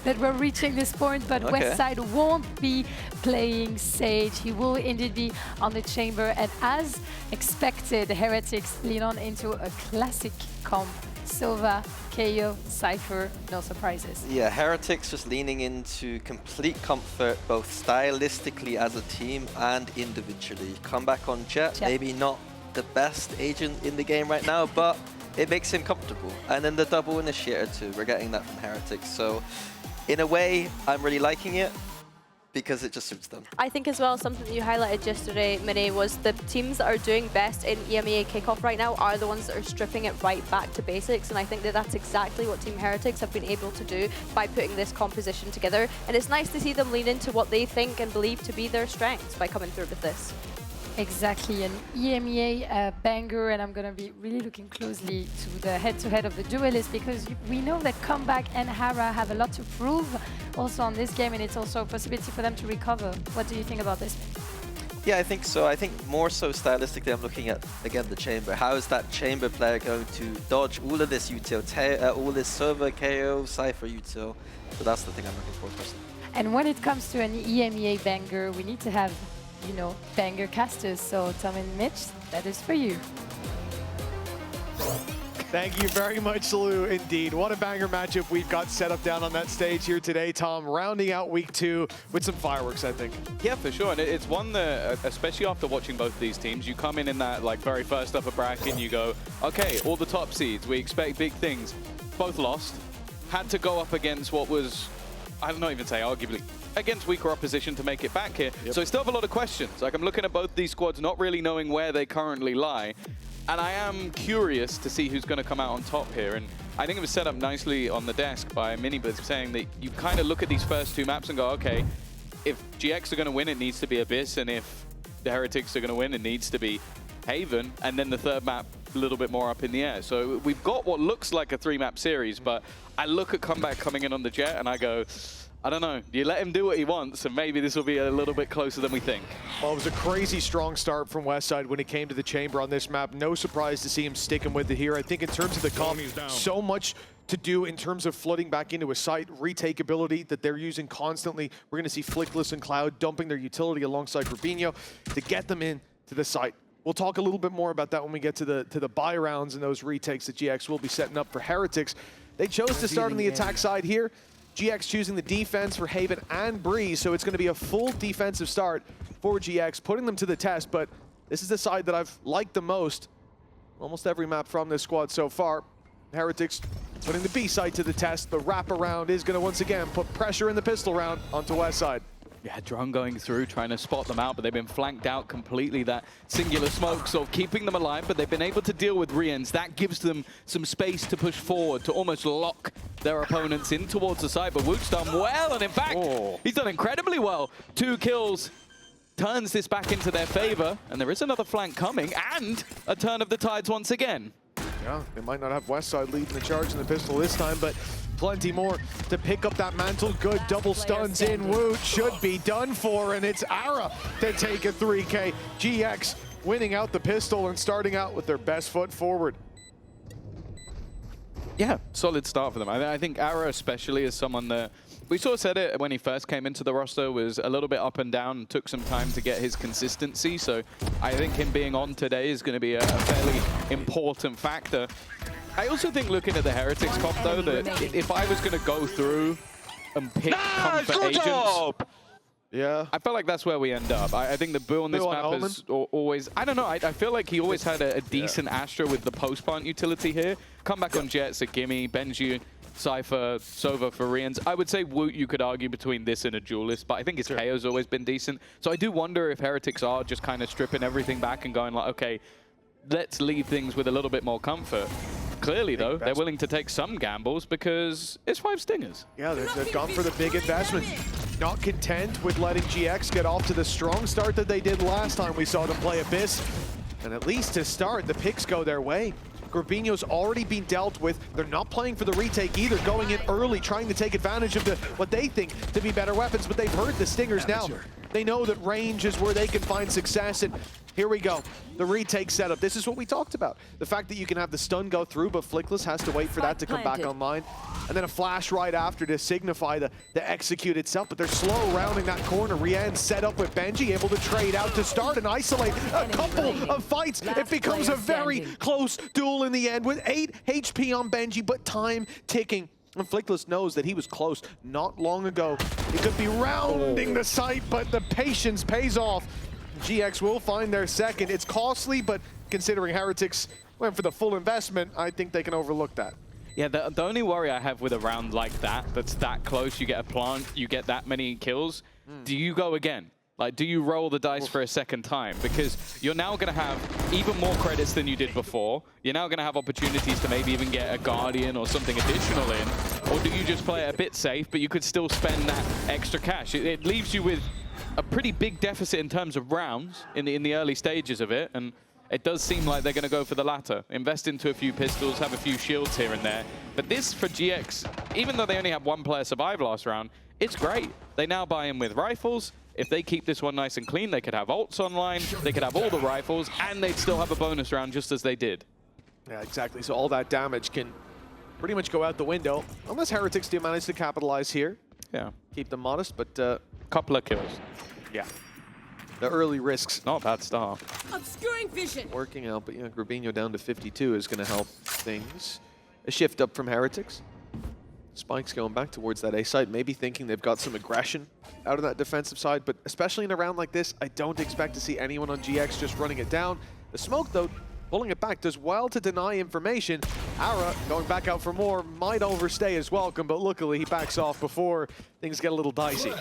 that we're reaching this point, but Westside won't be playing Sage. He will indeed be on the chamber, and as expected, Heretics lean on into a classic comp. Sova, KO, Cypher, no surprises. Yeah, Heretics just leaning into complete comfort, both stylistically as a team and individually. Come back on Jet, maybe not the best agent in the game right now, but it makes him comfortable. And then the double initiator too, we're getting that from Heretics. So in a way, I'm really liking it, because it just suits them. I think as well, something that you highlighted yesterday, Minnie, was the teams that are doing best in EMEA Kickoff right now are the ones that are stripping it right back to basics, and I think that that's exactly what Team Heretics have been able to do by putting this composition together, and it's nice to see them lean into what they think and believe to be their strengths by coming through with this. Exactly, an EMEA banger, and I'm going to be really looking closely to the head-to-head of the duelists, because we know that Comeback and Hara have a lot to prove also on this game, and it's also a possibility for them to recover. What do you think about this? Yeah, I think so. I think more so stylistically, I'm looking at, again, the chamber. How is that chamber player going to dodge all of this util, all this server KO, Cypher util? So that's the thing I'm looking for personally. And when it comes to an EMEA banger, we need to have, you know, banger casters. So Tom and Mitch, that is for you. Thank you very much, Lou. Indeed, what a banger matchup we've got set up down on that stage here today, Tom. Rounding out week 2 with some fireworks, I think. Yeah, for sure. And it's one that, especially after watching both these teams, you come in that like very first upper bracket and you go, okay, all the top seeds, we expect big things. Both lost. Had to go up against what was, I don't even say arguably, against weaker opposition to make it back here. So I still have a lot of questions. Like, I'm looking at both these squads, not really knowing where they currently lie. And I am curious to see who's going to come out on top here. And I think it was set up nicely on the desk by Minibus, saying that you kind of look at these first 2 maps and go, okay, if GX are going to win, it needs to be Abyss. And if the Heretics are going to win, it needs to be Haven. And then the third map, a little bit more up in the air. So we've got what looks like a 3-map series, but I look at Comeback coming in on the Jet and I go, I don't know, you let him do what he wants, and maybe this will be a little bit closer than we think. Well, it was a crazy strong start from Westside when it came to the chamber on this map. No surprise to see him sticking with it here. I think in terms of the comp, so much to do in terms of flooding back into a site, retake ability that they're using constantly. We're going to see Flickless and Cloud dumping their utility alongside Rubinho to get them in to the site. We'll talk a little bit more about that when we get to the buy rounds and those retakes that GX will be setting up for Heretics. They chose to start on the attack side here. GX choosing the defense for Haven and Breeze, so it's going to be a full defensive start for GX, putting them to the test, but this is the side that I've liked the most. Almost every map from this squad so far. Heretics putting the B side to the test. The wraparound is going to once again put pressure in the pistol round onto Westside. Yeah, Drone going through, trying to spot them out, but they've been flanked out completely. That singular smoke sort of keeping them alive, but they've been able to deal with Rians. That gives them some space to push forward, to almost lock their opponents in towards the side. But Woot's done well, and in fact, he's done incredibly well. 2 kills, turns this back into their favor, and there is another flank coming, and a turn of the tides once again. Yeah, they might not have Westside leading the charge in the pistol this time, but plenty more to pick up that mantle. Good double stuns in. Woot should be done for, and it's Ara to take a 3K. GX winning out the pistol and starting out with their best foot forward. Yeah, solid start for them. I think Ara especially is someone that, we sort of said it when he first came into the roster, was a little bit up and down, took some time to get his consistency. So I think him being on today is going to be a fairly important factor. I also think, looking at the Heretics comp though, that if I was going to go through and pick comfort agents, yeah, I felt like that's where we end up. I think the Boo on this map is always, I don't know, I feel like he always had a decent Astra with the post-plant utility here. Come back on Jets, a gimme, Benji, Cypher, Sova for Rians. I would say Woot, you could argue between this and a duelist, but I think his KO's always been decent. So I do wonder if Heretics are just kind of stripping everything back and going like, okay, let's leave things with a little bit more comfort. Clearly, though, they're willing to take some gambles because it's 5 stingers. Yeah, they've gone for the big investment. Not content with letting GX get off to the strong start that they did last time we saw them play Abyss. And at least to start, the picks go their way. Gorbinho's already been dealt with. They're not playing for the retake either, going in early, trying to take advantage of what they think to be better weapons, but they've heard the stingers now. They know that range is where they can find success, and here we go. The retake setup. This is what we talked about. The fact that you can have the stun go through, but Flickless has to wait for that to come back online. And then a flash right after to signify the execute itself, but they're slow rounding that corner. Rian set up with Benji, able to trade out to start and isolate a couple of fights. It becomes a very close duel in the end with 8 HP on Benji, but time ticking. And Flickless knows that he was close not long ago. He could be rounding the site, but the patience pays off. GX will find their second. It's costly, but considering Heretics went for the full investment, I think they can overlook that. Yeah, the only worry I have with a round like that's that close, you get a plant, you get that many kills, do you go again? Like, do you roll the dice for a second time? Because you're now going to have even more credits than you did before. You're now going to have opportunities to maybe even get a Guardian or something additional in. Or do you just play it a bit safe, but you could still spend that extra cash? It leaves you with a pretty big deficit in terms of rounds in the early stages of it. And it does seem like they're going to go for the latter. Invest into a few pistols, have a few shields here and there. But this, for GX, even though they only had one player survive last round, it's great. They now buy in with rifles. If they keep this one nice and clean, they could have ults online, they could have all the rifles, and they'd still have a bonus round just as they did. Yeah, exactly. So all that damage can pretty much go out the window, unless Heretics do manage to capitalize here. Yeah. Keep them modest, but... couple of kills. Yeah. The early risks. Not a bad start. Obscuring vision. Working out, but Grubinho down to 52 is going to help things. A shift up from Heretics. Spike's going back towards that A side, maybe thinking they've got some aggression out of that defensive side, but especially in a round like this, I don't expect to see anyone on GX just running it down. The smoke, though, pulling it back, does well to deny information. Ara, going back out for more, might overstay his welcome, but luckily he backs off before things get a little dicey.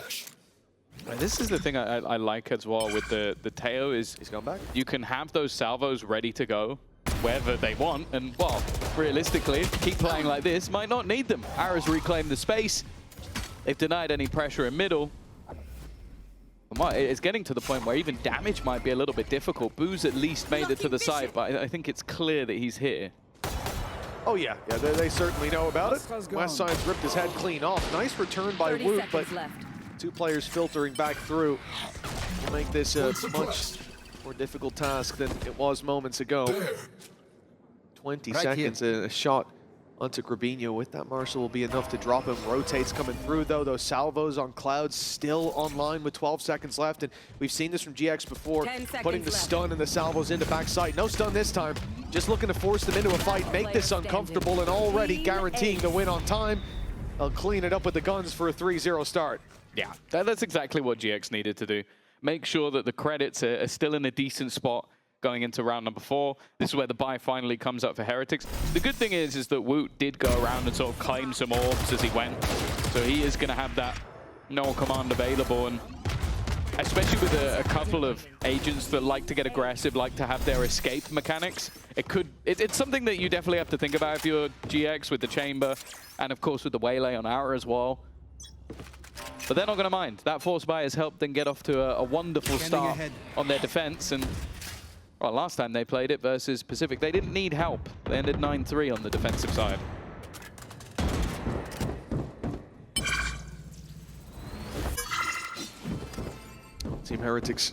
This is the thing I like as well with the Teo is he's going back. You can have those salvos ready to go wherever they want, and well, realistically, keep playing like this, might not need them. Ara's reclaimed the space. They've denied any pressure in middle. It's getting to the point where even damage might be a little bit difficult. Boo's at least made it to the side, but I think it's clear that he's here. Oh yeah, they certainly know about it. Westside's ripped his head clean off. Nice return by Woot, but two players filtering back through will make this a much more difficult task than it was moments ago. 20 seconds, a shot onto Grubinho with that Marshall will be enough to drop him. Rotates coming through though, those salvos on Cloud still online with 12 seconds left, and we've seen this from GX before, putting the stun and the salvos into backside. No stun this time, just looking to force them into a fight, make this uncomfortable, and already guaranteeing the win on time. They'll clean it up with the guns for a 3-0 start. Yeah, that's exactly what GX needed to do. Make sure that the credits are still in a decent spot going into round number 4. This is where the buy finally comes up for Heretics. The good thing is that Woot did go around and sort of claim some orbs as he went. So he is going to have that null command available. And especially with a couple of agents that like to get aggressive, like to have their escape mechanics, it's something that you definitely have to think about if you're GX with the Chamber, and of course with the Waylay on Ara as well. But they're not going to mind. That force buy has helped them get off to a wonderful start on their defense. And well, last time they played it versus Pacific, they didn't need help. They ended 9-3 on the defensive side. Team Heretics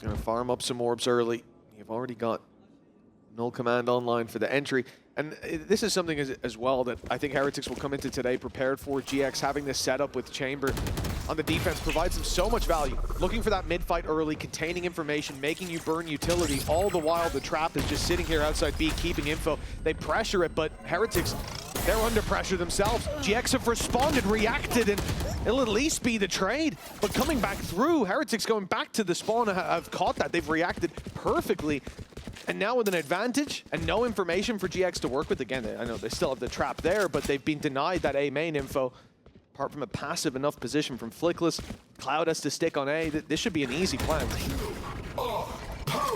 going to farm up some orbs early. You've already got null command online for the entry. And this is something as well that I think Heretics will come into today prepared for. GX having this setup with Chamber on the defense provides them so much value. Looking for that mid-fight early, containing information, making you burn utility, all the while the trap is just sitting here outside B, keeping info. They pressure it, but Heretics, they're under pressure themselves. GX have responded, reacted, and it'll at least be the trade. But coming back through, Heretics going back to the spawn have caught that. They've reacted perfectly. And now with an advantage and no information for GX to work with, again, I know they still have the trap there, but they've been denied that A main info. Apart from a passive enough position from Flickless, Cloud has to stick on A. This should be an easy plan.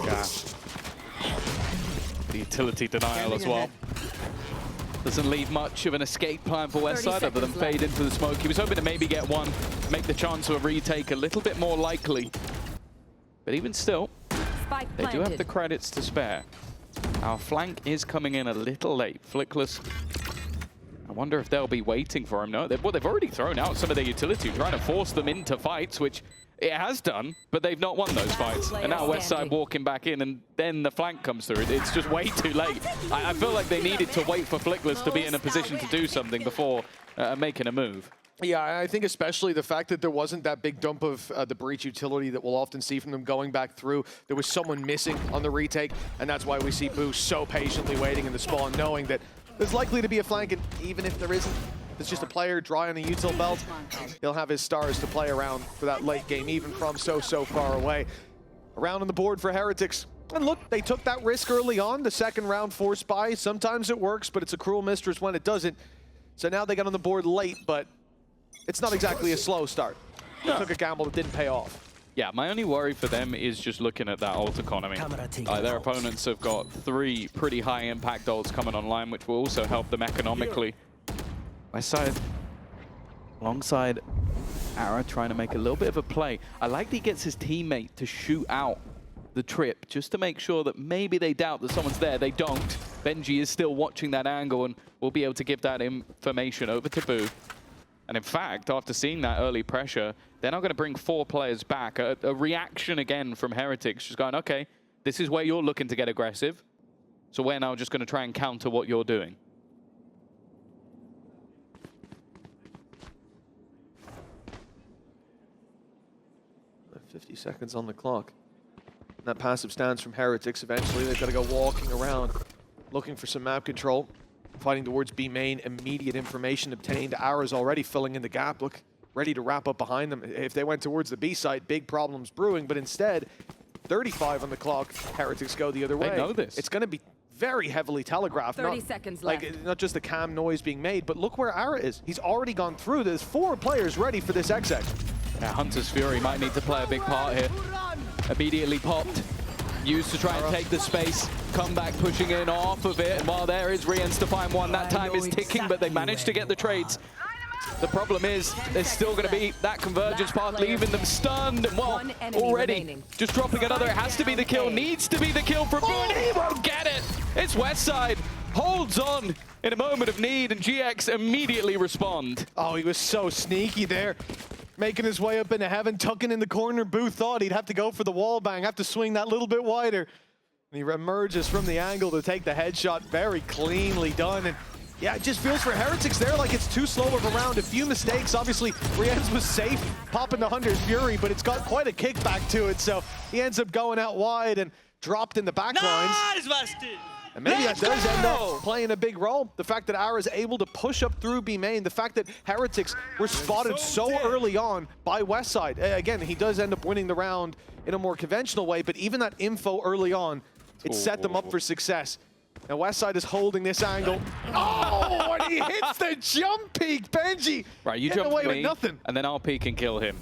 Yeah. The utility denial as well. Doesn't leave much of an escape plan for Westside other than fade into the smoke. He was hoping to maybe get one, make the chance of a retake a little bit more likely. But even still, they do have the credits to spare. Our flank is coming in a little late. Flickless I wonder if they'll be waiting for him. No, they've already thrown out some of their utility, trying to force them into fights, which it has done, but they've not won those fights. And now Westside walking back in, and then the flank comes through. It's just way too late. I feel like they needed to wait for Flickless to be in a position to do something before making a move. Yeah, I think especially the fact that there wasn't that big dump of the breach utility that we'll often see from them going back through. There was someone missing on the retake, and that's why we see Boo so patiently waiting in the spawn, knowing that there's likely to be a flank, and even if there isn't, it's just a player dry on a util belt. He'll have his stars to play around for that late game, even from so far away. Around on the board for Heretics. And look, they took that risk early on. The second round forced by. Sometimes it works, but it's a cruel mistress when it doesn't. So now they got on the board late, but it's not exactly a slow start. They took a gamble that didn't pay off. Yeah, my only worry for them is just looking at that ult economy. Their opponents have got 3 pretty high impact ults coming online, which will also help them economically. Westside, alongside Ara, trying to make a little bit of a play. I like that he gets his teammate to shoot out the trip, just to make sure that maybe they doubt that someone's there. They don't. Benji is still watching that angle and will be able to give that information over to Boo. And in fact, after seeing that early pressure, they're now going to bring 4 players back. A reaction again from Heretics, just going, okay, this is where you're looking to get aggressive. So we're now just going to try and counter what you're doing. Left 50 seconds on the clock. That passive stance from Heretics, eventually they've got to go walking around, looking for some map control. Fighting towards B main, immediate information obtained. Ara's already filling in the gap. Look, ready to wrap up behind them. If they went towards the B side, big problems brewing. But instead, 35 on the clock. Heretics go the other way. They know this. It's going to be very heavily telegraphed. 30 seconds left. Like, not just the cam noise being made, but look where Ara is. He's already gone through. There's 4 players ready for this exec. Yeah, Hunter's Fury might need to play a big part here. Immediately popped. Used to try and take the space, come back pushing in off of it, and while there is Riens to find one, that time is ticking, but they managed to get the trades. The problem is, there's still going to be that convergence path, leaving them stunned, and well, already just dropping another. It has to be the kill, needs to be the kill for Boo, and he won't get it! It's Westside, holds on in a moment of need, and GX immediately respond. Oh, he was so sneaky there. Making his way up into heaven, tucking in the corner. Boo thought he'd have to go for the wall bang, have to swing that little bit wider. And he emerges from the angle to take the headshot, very cleanly done. And yeah, it just feels for Heretics there like it's too slow of a round. A few mistakes, obviously Riens was safe popping the Hunter's Fury, but it's got quite a kickback to it. So he ends up going out wide and dropped in the back lines. And maybe that does end up playing a big role. The fact that Ara's able to push up through B main, the fact that Heretics were spotted so early on by Westside. Again, he does end up winning the round in a more conventional way, but even that info early on, it set them up for success. Now Westside is holding this angle. Oh, and he hits the jump peak, Benji. Right, you jump away with nothing. And then I'll peek and kill him.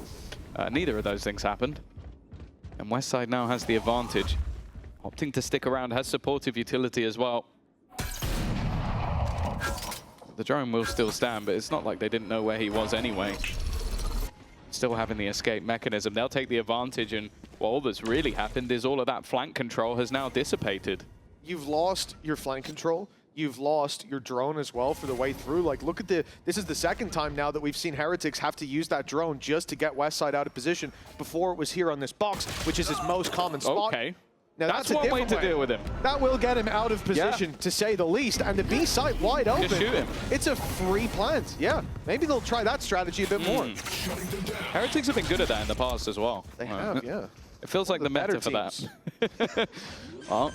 Neither of those things happened. And Westside now has the advantage. Opting to stick around, has supportive utility as well. The drone will still stand, but it's not like they didn't know where he was anyway. Still having the escape mechanism. They'll take the advantage, and well, all that's really happened is all of that flank control has now dissipated. You've lost your flank control. You've lost your drone as well for the way through. Like, look at this is the second time now that we've seen Heretics have to use that drone just to get Westside out of position. Before it was here on this box, which is his most common spot. Okay. Now, that's one way to deal with him. That will get him out of position, to say the least. And the B side wide open. Just shoot him. It's a free plant. Yeah, maybe they'll try that strategy a bit more. Heretics have been good at that in the past as well. They have, yeah. It feels like the meta for that. Well,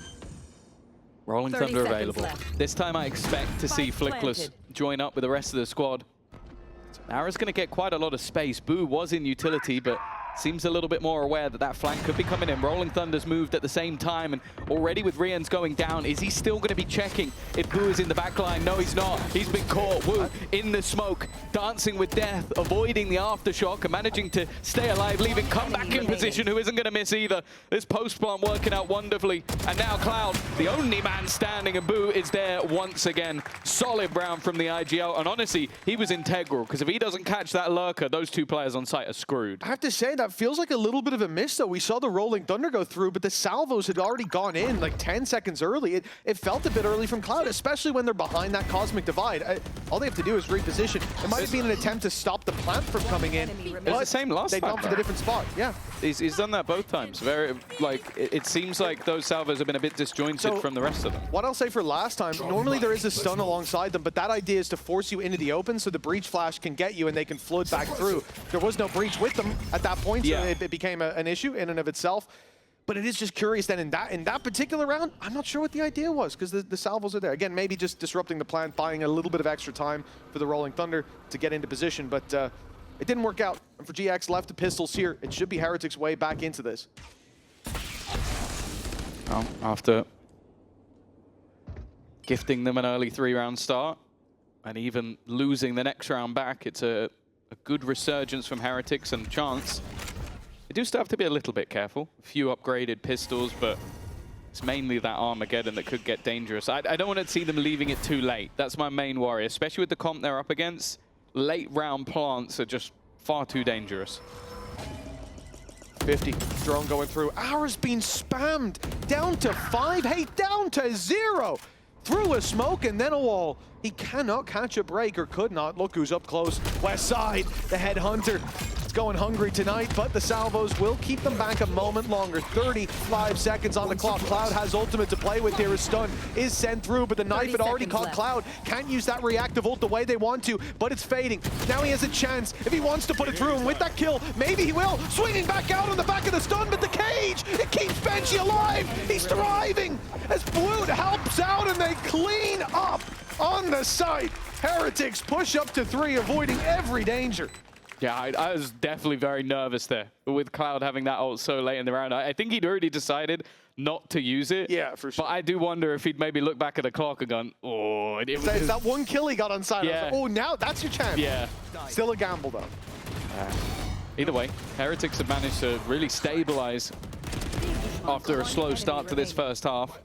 Rolling Thunder available. Left. This time I expect to see Flickless join up with the rest of the squad. Ara's going to get quite a lot of space. Boo was in utility, but seems a little bit more aware that that flank could be coming in. Rolling Thunder's moved at the same time, and already with Riens going down, is he still going to be checking if Boo is in the back line? No, he's not. He's been caught. Woo in the smoke, dancing with death, avoiding the aftershock and managing to stay alive, leaving Comeback in position, who isn't going to miss either. This post plant working out wonderfully. And now Cloud, the only man standing, and Boo is there once again. Solid round from the IGL, and honestly, he was integral, because if he doesn't catch that lurker, those 2 players on site are screwed. I have to say that that feels like a little bit of a miss, though. We saw the Rolling Thunder go through, but the salvos had already gone in like 10 seconds early. It felt a bit early from Cloud, especially when they're behind that Cosmic Divide. All they have to do is reposition. It might have been an attempt to stop the plant from coming in. It was the same last time. They gone for the different spot, yeah. He's done that both times. Very, like, it seems like those salvos have been a bit disjointed from the rest of them. What I'll say for last time, normally there is a stun alongside them, but that idea is to force you into the open so the breach flash can get you and they can flood back through. There was no breach with them at that point, so it became an issue in and of itself. But it is just curious that in that particular round, I'm not sure what the idea was, because the salvos are there. Again, maybe just disrupting the plant, buying a little bit of extra time for the Rolling Thunder to get into position, but it didn't work out. And for GX, left the pistols here. It should be Heretic's way back into this. After gifting them an early 3-round start, and even losing the next round back, it's a good resurgence from Heretics and chance. They do still have to be a little bit careful. A few upgraded pistols, but it's mainly that Armageddon that could get dangerous. I don't want to see them leaving it too late. That's my main worry, especially with the comp they're up against. Late round plants are just far too dangerous. 50, drone going through. Aura's been spammed. Down to 5, hey, down to 0. Through a smoke and then a wall. He cannot catch a break, or could not. Look who's up close. West side, the headhunter. It's going hungry tonight, but the salvos will keep them back a moment longer. 35 seconds on the clock. Cloud has ultimate to play with here. His stun is sent through, but the knife had already caught Cloud. Can't use that reactive ult the way they want to, but it's fading. Now he has a chance if he wants to put it through, and with that kill, maybe he will. Swinging back out on the back of the stun, but the cage, it keeps Benji alive. He's thriving as Blute helps out, and they clean up on the site. Heretics push up to 3, avoiding every danger. Yeah, I was definitely very nervous there with Cloud having that ult so late in the round. I think he'd already decided not to use it. Yeah, for sure. But I do wonder if he'd maybe look back at the clock and gone, oh. It's that one kill he got on side. Yeah. Like, oh, now that's your chance. Yeah. Still a gamble, though. Either way, Heretics have managed to really stabilize after a slow start to this first half.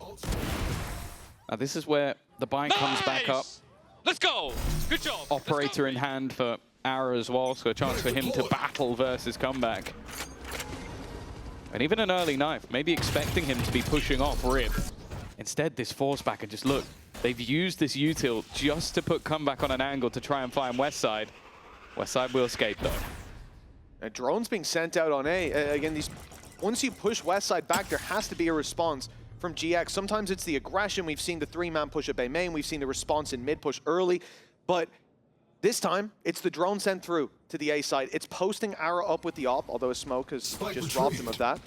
Now, this is where the buying comes back up. Let's go. Good job. Operator in hand for Aura as well, so a chance for him to battle versus comeback. And even an early knife, maybe expecting him to be pushing off Rip. Instead, this force back and just look, they've used this util just to put comeback on an angle to try and find Westside. Westside will escape though. A drone's being sent out on A. Again, once you push Westside back, there has to be a response from GX. Sometimes it's the aggression. We've seen the 3-man push at A main. We've seen the response in mid push early. But this time, it's the drone sent through to the A side. It's posting Aura up with the op, although a smoke has just robbed him of that.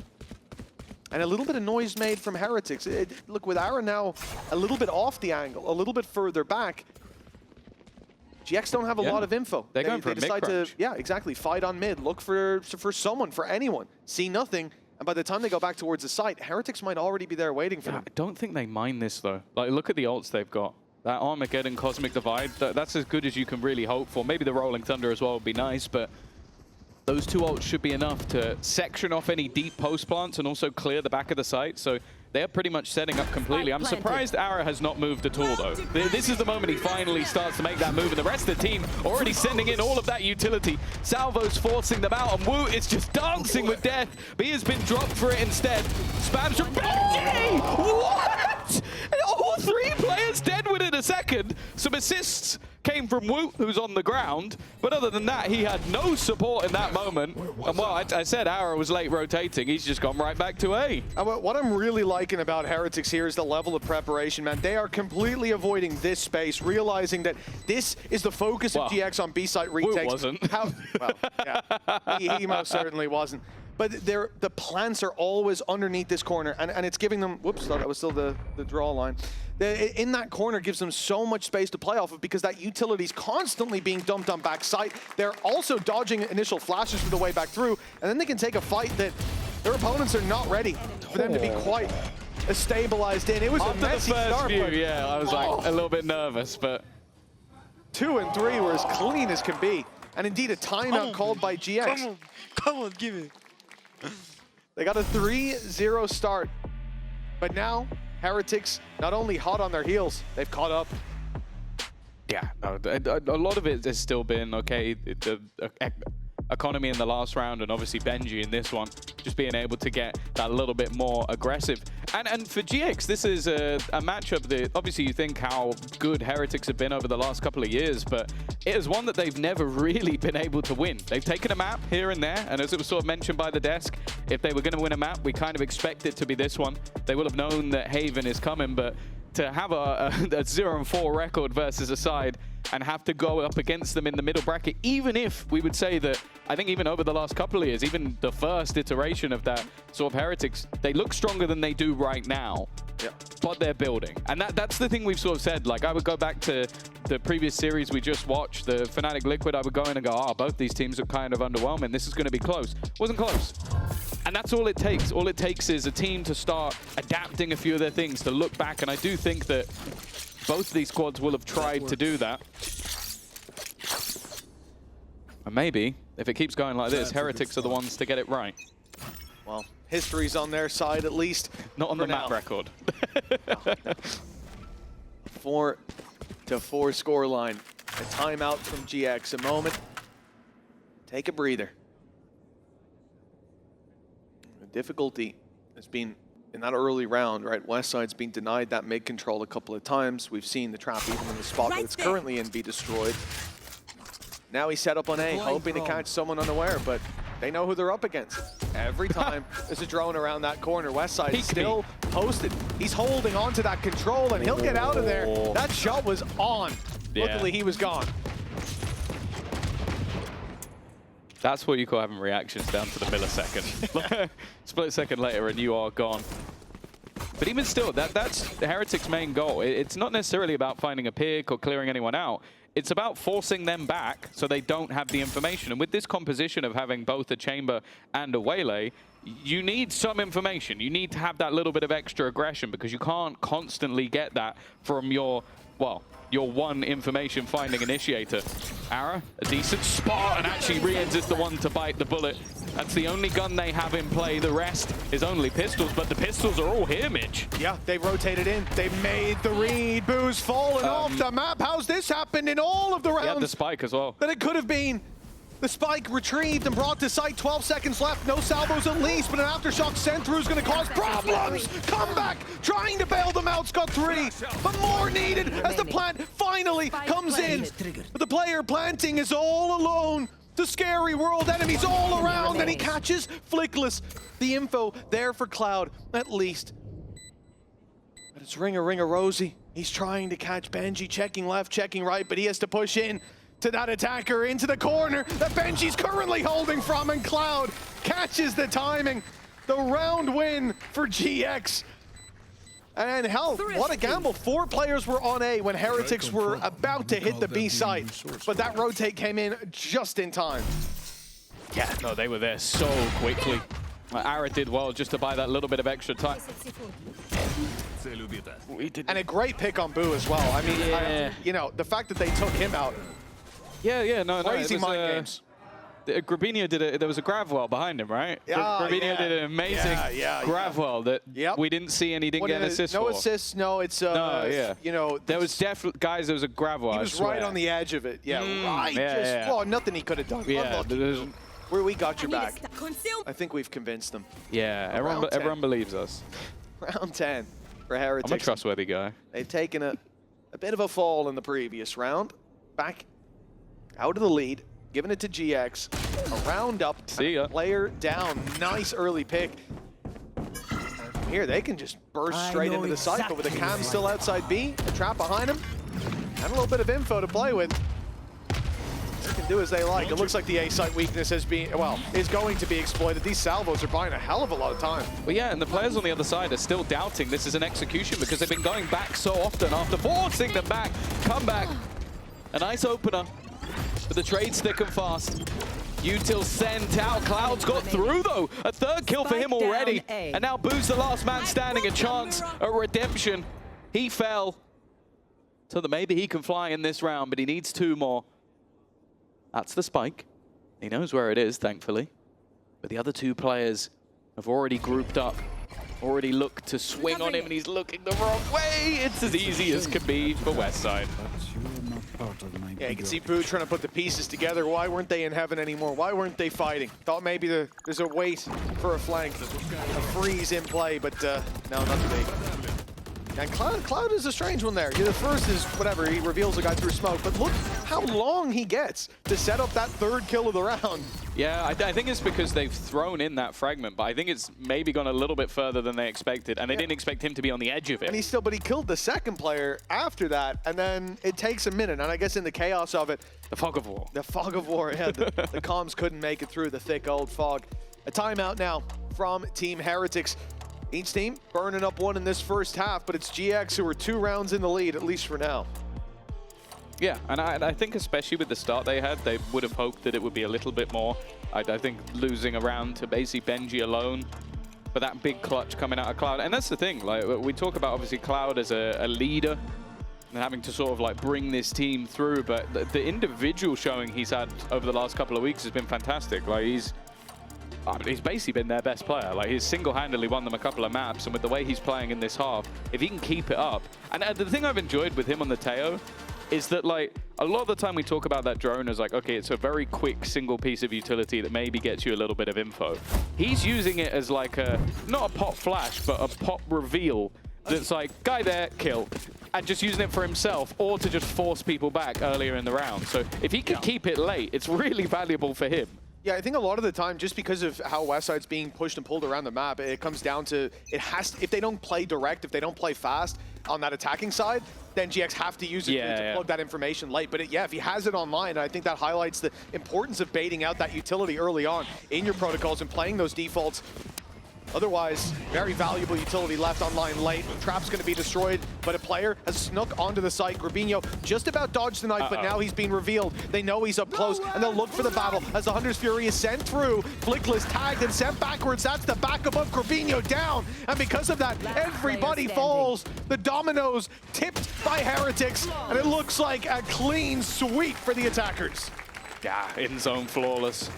And a little bit of noise made from Heretics. Look, with Aura now a little bit off the angle, a little bit further back, GX don't have a lot of info. They're going for a decide mid to, yeah, exactly, fight on mid, look for someone, for anyone, see nothing. And by the time they go back towards the site, Heretics might already be there waiting for them. I don't think they mind this, though. Like, look at the ults they've got. That Armageddon Cosmic Divide, that's as good as you can really hope for. Maybe the Rolling Thunder as well would be nice, but those 2 ults should be enough to section off any deep post plants and also clear the back of the site. So they're pretty much setting up completely. I'm surprised Aura has not moved at all, though. This is the moment he finally starts to make that move, and the rest of the team already sending in all of that utility. Salvo's forcing them out, and Wu is just dancing with death, but he has been dropped for it instead. Spams from Benji! What? All 3 players dead within a second. Some assists came from Wu, who's on the ground, but other than that, he had no support in that moment. And well, I said Aura was late rotating. He's just gone right back to A. What I'm really liking about Heretics here is the level of preparation, man. They are completely avoiding this space, realizing that this is the focus of GX on B-site retakes. Wu wasn't. Well, yeah, he most certainly wasn't. But the plants are always underneath this corner, and it's giving them, whoops, that was still the draw line. In that corner gives them so much space to play off of because that utility is constantly being dumped on backside. They're also dodging initial flashes for the way back through, and then they can take a fight that their opponents are not ready for them to be quite stabilized in. It was a messy start. Yeah, I was like a little bit nervous, but 2 and 3 were as clean as can be. And indeed, a timeout called by GX. Come on, give it. They got a 3-0 start. But now, Heretics not only hot on their heels, they've caught up. yeah, no, a lot of it has still been, okay, Economy in the last round, and obviously Benji in this one, just being able to get that little bit more aggressive. And for GX, this is a matchup that obviously you think how good Heretics have been over the last couple of years, but it is one that they've never really been able to win. They've taken a map here and there, and as it was sort of mentioned by the desk, if they were going to win a map, we kind of expect it to be this one. They will have known that Haven is coming, but to have a 0-4 record versus a side and have to go up against them in the middle bracket, even if we would say that, I think even over the last couple of years, even the first iteration of that sort of Heretics, they look stronger than they do right now. Yeah. But they're building. And that's the thing we've sort of said. Like, I would go back to the previous series we just watched, the Fnatic Liquid, I would go in and go, oh, both these teams are kind of underwhelming. This is going to be close. Wasn't close. And that's all it takes. All it takes is a team to start adapting a few of their things, to look back. And I do think that both of these squads will have tried to do that. And maybe, if it keeps going like this, Heretics are the ones to get it right. Well, history's on their side, at least. Not on the map record. 4-4 scoreline. A timeout from GX. A moment. Take a breather. The difficulty has been in that early round, right? Westside's been denied that mid control a couple of times. We've seen the trap even in the spot that it's currently in be destroyed. Now he's set up on A, hoping to catch someone unaware, but they know who they're up against. Every time there's a drone around that corner, Westside is still posted. He's holding onto that control, and he'll get out of there. That shot was on. Yeah. Luckily, he was gone. That's what you call having reactions down to the millisecond. Split second later, and you are gone. But even still, that's the Heretics' main goal. It's not necessarily about finding a pick or clearing anyone out. It's about forcing them back so they don't have the information. And with this composition of having both a chamber and a waylay, you need some information. You need to have that little bit of extra aggression because you can't constantly get that from your, well, your one information finding initiator. Ara, a decent spot, and actually Riens is the one to bite the bullet. That's the only gun they have in play. The rest is only pistols, but the pistols are all here, Mitch. Yeah, they rotated in. They made the read. Boo's fallen off the map. How's this happened in all of the rounds? Yeah, the spike as well. That it could have been. The spike retrieved and brought to site. 12 seconds left. No salvos unleashed, but an aftershock sent through is going to cause problems. Comeback, trying to bail them out. Got 3, but more needed as the plant finally comes in. But the player planting is all alone. The scary world, enemies all around, and he catches Flickless. The info there for Cloud, at least. But it's Ringer Rosie. He's trying to catch Benji, checking left, checking right, but he has to push in to that attacker into the corner that Benji's currently holding from, and Cloud catches the timing. The round win for GX. And hell, what a gamble. 4 players were on A when Heretics were about to hit the B site, but that rotate came in just in time. Yeah, no, they were there so quickly. Ara did well just to buy that little bit of extra time. And a great pick on Boo as well. I mean, you know, the fact that they took him out. No, crazy mind games. Grabinho did it. There was a grav well behind him, right? Grabinho did an amazing grav well that we didn't see, and he didn't get an assist no for. Assists, no, it's you know, there was definitely guys. There was a grav well. He was right on the edge of it. Well, nothing he could have done. Where we got your back. I think we've convinced them. Yeah, everyone believes us. Round 10 for Heretics. I'm a trustworthy guy. They've taken a bit of a fall in the previous round. Back out of the lead. Giving it to GX. A round up. See ya. Player down. Nice early pick. And from here, they can just burst straight into the site, but with the cam still outside B, the trap behind him, and a little bit of info to play with. They can do as they like. It looks like the A site weakness is going to be exploited. These salvos are buying a hell of a lot of time. Well, yeah, and the players on the other side are still doubting this is an execution because they've been going back so often after forcing them back. Come back. A nice opener. But the trade's thick and fast. Util sent out. Cloud's got through, though. A 3rd kill for him already. And now Boo's the last man standing. A chance at redemption. He fell. So that maybe he can fly in this round, but he needs 2 more. That's the spike. He knows where it is, thankfully. But the other 2 players have already grouped up. Already looked to swing on him, and he's looking the wrong way. It's as easy as can be for Westside. Yeah, you can see Boo trying to put the pieces together. Why weren't they in heaven anymore? Why weren't they fighting? Thought maybe there's a wait for a flank, a freeze in play, but no, not today. And Cloud is a strange one there. Yeah, the first is whatever, he reveals a guy through smoke, but look how long he gets to set up that third kill of the round. Yeah, I think it's because they've thrown in that fragment, but I think it's maybe gone a little bit further than they expected, and they didn't expect him to be on the edge of it. And but he killed the second player after that, and then it takes a minute, and I guess in the chaos of it, the fog of war. The fog of war, yeah, the comms couldn't make it through the thick old fog. A timeout now from Team Heretics. Each team burning up one in this first half, but it's GX who are 2 rounds in the lead, at least for now. Yeah, and I think especially with the start they had, they would have hoped that it would be a little bit more. I think losing a round to basically Benji alone, but that big clutch coming out of Cloud. And that's the thing, like we talk about obviously Cloud as a leader and having to sort of like bring this team through, but the individual showing he's had over the last couple of weeks has been fantastic. Like he's basically been their best player. Like he's single-handedly won them a couple of maps, and with the way he's playing in this half, if he can keep it up. And the thing I've enjoyed with him on the Teo is that like a lot of the time we talk about that drone as like, okay, it's a very quick single piece of utility that maybe gets you a little bit of info. He's using it as like not a pop flash, but a pop reveal that's like, guy there, kill. And just using it for himself or to just force people back earlier in the round. So if he can keep it late, it's really valuable for him. Yeah, I think a lot of the time, just because of how Westside's being pushed and pulled around the map, it comes down to, if they don't play direct, if they don't play fast on that attacking side, then GX have to use it to plug that information late. But yeah, if he has it online, I think that highlights the importance of baiting out that utility early on in your protocols and playing those defaults. Otherwise, very valuable utility left online late. Trap's going to be destroyed, but a player has snuck onto the site. Grabinho just about dodged the knife, but now he's been revealed. They know he's up close, and they'll look for the battle as the Hunter's Fury is sent through. Flickless tagged and sent backwards. That's the backup of Grabinho down. And because of that, everybody falls. The dominoes tipped by Heretics, and it looks like a clean sweep for the attackers. Yeah, in zone flawless.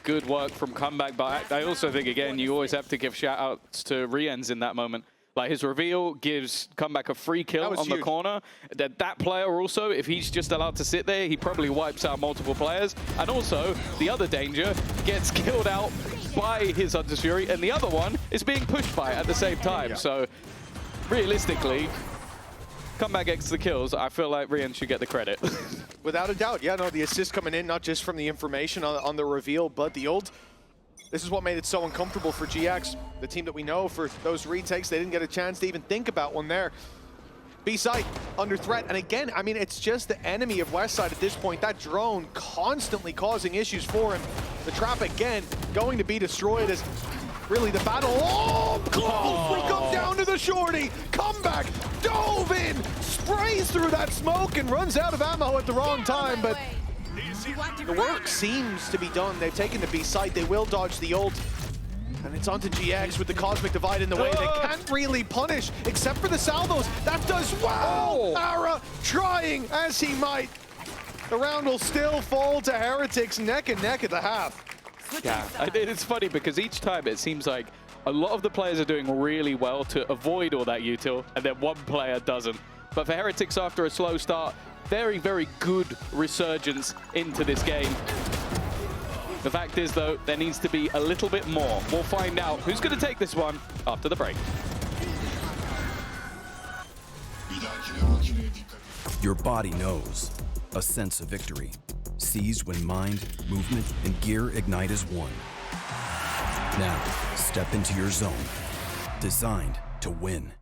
Good work from Comeback, but I also think, again, you always have to give shout-outs to Riens in that moment. Like, his reveal gives Comeback a free kill on the corner. That player also, if he's just allowed to sit there, he probably wipes out multiple players. And also, the other danger gets killed out by his Hunter's Fury, and the other one is being pushed by it at the same time. So, realistically, Comeback gets the kills. I feel like Rian should get the credit. Without a doubt. Yeah, no, the assist coming in, not just from the information on the reveal, but the ult. This is what made it so uncomfortable for GX, the team that we know for those retakes. They didn't get a chance to even think about one there. B-side under threat. And again, I mean, it's just the enemy of Westside at this point. That drone constantly causing issues for him. The trap again going to be destroyed as really the battle. Oh, close! We come down to the shorty. Comeback, dove in, sprays through that smoke and runs out of ammo at the wrong time. But the work seems to be done. They've taken the B site. They will dodge the ult. And it's onto GX with the Cosmic Divide in the way. They can't really punish, except for the salvos. That does well! Ara trying as he might. The round will still fall to Heretics neck and neck at the half. Yeah, it's funny because each time it seems like a lot of the players are doing really well to avoid all that util, and then one player doesn't. But for Heretics, after a slow start, very, very good resurgence into this game. The fact is, though, there needs to be a little bit more. We'll find out who's going to take this one after the break. Your body knows. A sense of victory. Seized when mind, movement, and gear ignite as one. Now, step into your zone. Designed to win.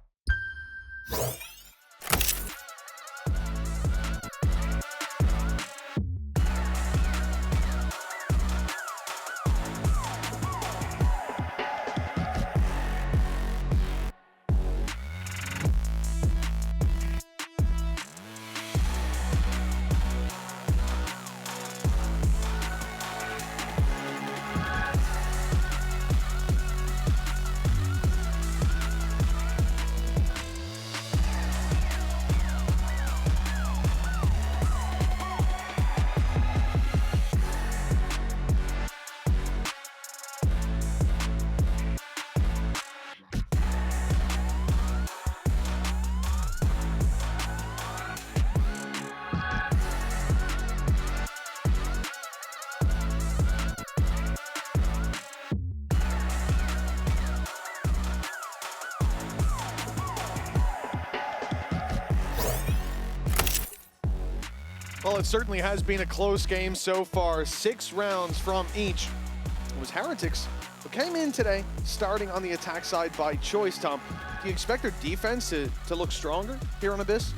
Well, it certainly has been a close game so far. 6 rounds from each. It was Heretics who came in today, starting on the attack side by choice, Tom. Do you expect their defense to look stronger here on Abyss?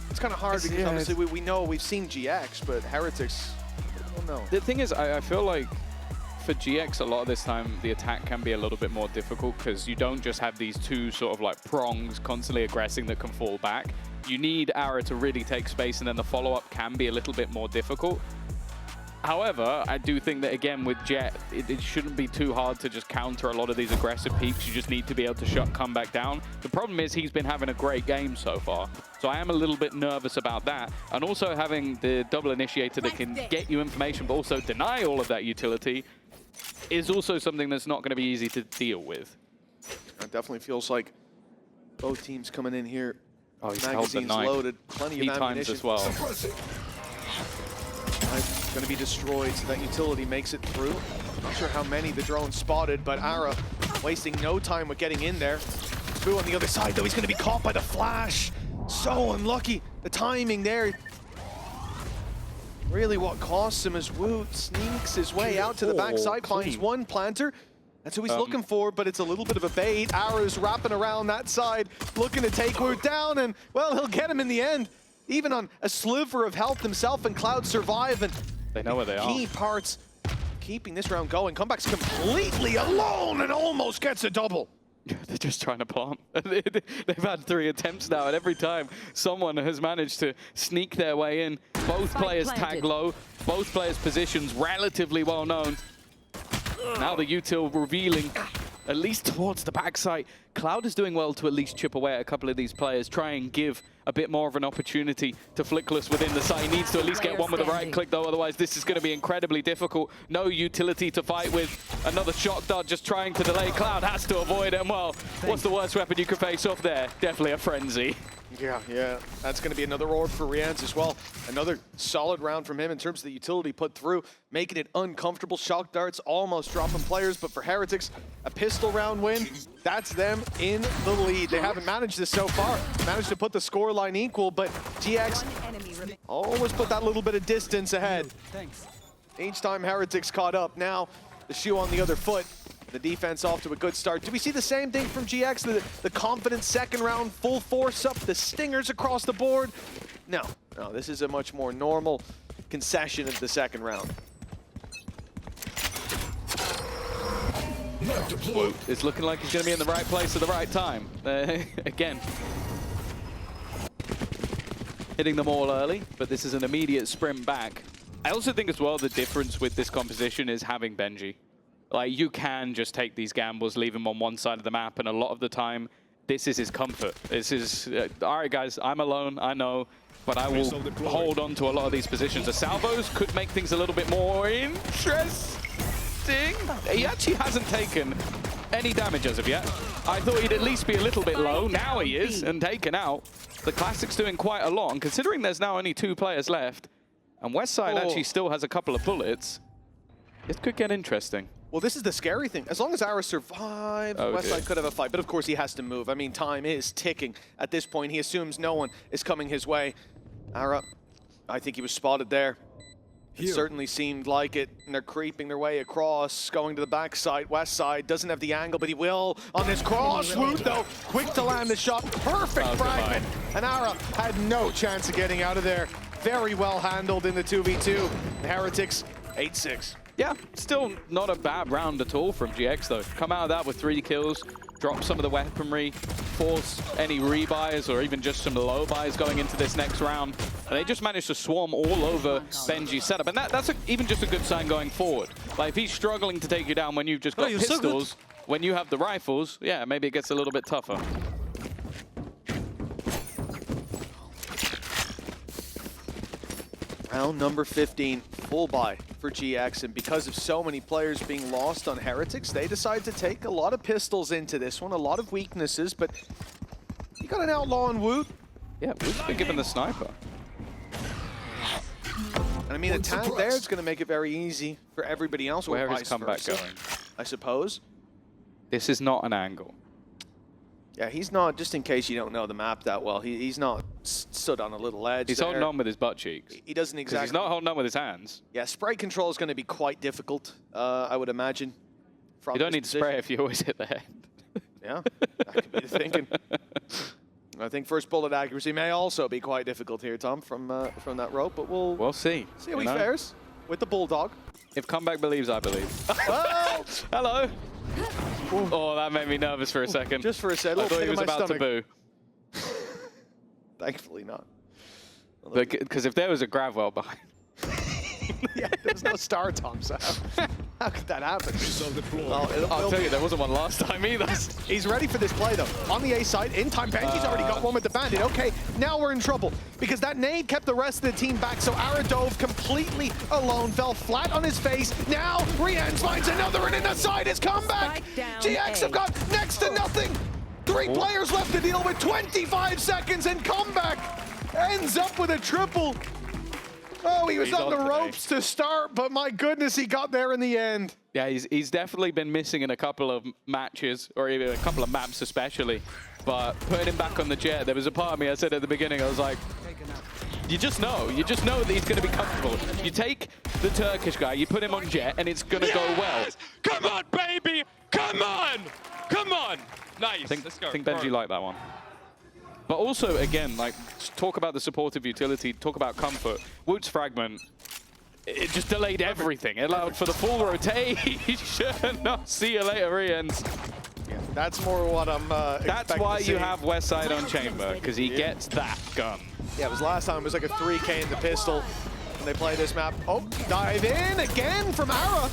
It's kind of hard because obviously we know we've seen GX, but Heretics, I don't know. The thing is, I feel like for GX, a lot of this time, the attack can be a little bit more difficult because you don't just have these two sort of like prongs constantly aggressing that can fall back. You need Ara to really take space, and then the follow-up can be a little bit more difficult. However, I do think that, again, with Jet, it shouldn't be too hard to just counter a lot of these aggressive peaks. You just need to be able to shut comeback down. The problem is he's been having a great game so far. So I am a little bit nervous about that. And also having the double initiator that can get you information but also deny all of that utility is also something that's not going to be easy to deal with. It definitely feels like both teams coming in here. Oh, he's magazines loaded, plenty of ammunition. Times as well. Going to be destroyed, so that utility makes it through. Not sure how many the drone spotted, but Ara wasting no time with getting in there. Boo on the other side, though, he's going to be caught by the flash. So unlucky. The timing there. Really what costs him as Wu sneaks his way out to the backside, finds one planter. That's who he's looking for, but it's a little bit of a bait. Ara's wrapping around that side, looking to take Wu down, and, well, he'll get him in the end. Even on a sliver of health himself, and Cloud survive, and they know where they are. Key parts keeping this round going. Comeback's completely alone and almost gets a double. They're just trying to plant. They've had 3 attempts now, and every time someone has managed to sneak their way in. Both players tag low, both players' positions relatively well known. Now the util revealing, at least towards the backside. Cloud is doing well to at least chip away at a couple of these players, try and give a bit more of an opportunity to Flickless within the site. He needs to at least get one with the right click, though, otherwise this is going to be incredibly difficult. No utility to fight with. Another shock dart just trying to delay. Cloud has to avoid it, and well, what's the worst weapon you could face off there? Definitely a frenzy. Yeah, that's going to be another orb for Rianz as well. Another solid round from him in terms of the utility put through, making it uncomfortable. Shock darts almost dropping players, but for Heretics, a pistol round win, that's them in the lead. They haven't managed this so far. Managed to put the scoreline equal, but GX always put that little bit of distance ahead. Each time Heretics caught up, now the shoe on the other foot. The defense off to a good start. Do we see the same thing from GX? The confident second round, full force up, the stingers across the board? No, this is a much more normal concession of the second round. It's looking like he's going to be in the right place at the right time. Again, hitting them all early, but this is an immediate sprint back. I also think as well the difference with this composition is having Benji. Like, you can just take these gambles, leave him on one side of the map, and a lot of the time, this is his comfort. This is, all right, guys, I'm alone, I know, but I will hold on to a lot of these positions. The salvos could make things a little bit more interesting. He actually hasn't taken any damage as of yet. I thought he'd at least be a little bit low. Now he is, and taken out. The Classic's doing quite a lot, and considering there's now only 2 players left, and Westside actually still has a couple of bullets, it could get interesting. Well, this is the scary thing. As long as Ara survives, Westside could have a fight. But of course, he has to move. I mean, time is ticking. At this point, he assumes no one is coming his way. Ara, I think he was spotted there. It certainly seemed like it. And they're creeping their way across, going to the backside. Westside doesn't have the angle, but he will on this cross. Woot, though, quick to land the shot. Perfect fragment. And Ara had no chance of getting out of there. Very well handled in the 2v2. The Heretics, 8-6. Yeah, still not a bad round at all from GX, though. Come out of that with 3 kills, drop some of the weaponry, force any rebuys or even just some low buys going into this next round. And they just managed to swarm all over Benji's setup. And that's even just a good sign going forward. Like, if he's struggling to take you down when you've just got pistols, when you have the rifles, yeah, maybe it gets a little bit tougher. Round number 15, full buy for GX, and because of so many players being lost on Heretics, they decide to take a lot of pistols into this one, a lot of weaknesses, but you got an outlaw on Woot. Yeah, Woot's been given the sniper. And I mean, a tag there is going to make it very easy for everybody else. Where is comeback going? I suppose. This is not an angle. Yeah, he's not, just in case you don't know the map that well, he's not stood on a little edge. He's holding on with his butt cheeks. He doesn't Because exactly. he's not holding on with his hands. Yeah, spray control is going to be quite difficult, I would imagine. You don't need to spray if you always hit the head. Yeah, that could be the thinking. I think first bullet accuracy may also be quite difficult here, Tom, from that rope, but we'll see. See how he fares with the Bulldog. If comeback believes, I believe. Oh! Hello. Oh, that made me nervous for a second. Just for a second. I thought he was about to boo. Thankfully not. Because if there was a grab well behind. Yeah, there's no star, Tom, so how could that happen? I'll tell you, there wasn't one last time either. He's ready for this play, though. On the A side, in time, Benji's already got one with the Bandit. Okay, now we're in trouble because that nade kept the rest of the team back, so Ara dove completely alone, fell flat on his face. Now, Rians finds another, and in the side is comeback. GX have got next to nothing. 3 players left to deal with, 25 seconds, and comeback ends up with a triple. Oh, he was on the ropes to start, but my goodness, he got there in the end. Yeah, he's definitely been missing in a couple of matches, or even a couple of maps especially. But putting him back on the Jet, there was a part of me, I said at the beginning, I was like, you just know that he's going to be comfortable. You take the Turkish guy, you put him on Jet, and it's going to go well. Come on, baby! Come on! Come on! Nice. I think Benji liked that one. But also, again, like, talk about the supportive utility, talk about comfort. Woot's fragment, it just delayed everything. It allowed for the full rotation. No, see you later, Rians. Yeah, that's more what I'm That's why you have Westside on Chamber, because he gets that gun. Yeah, it was last time, it was like a 3K in the pistol when they play this map. Oh, dive in again from Ara.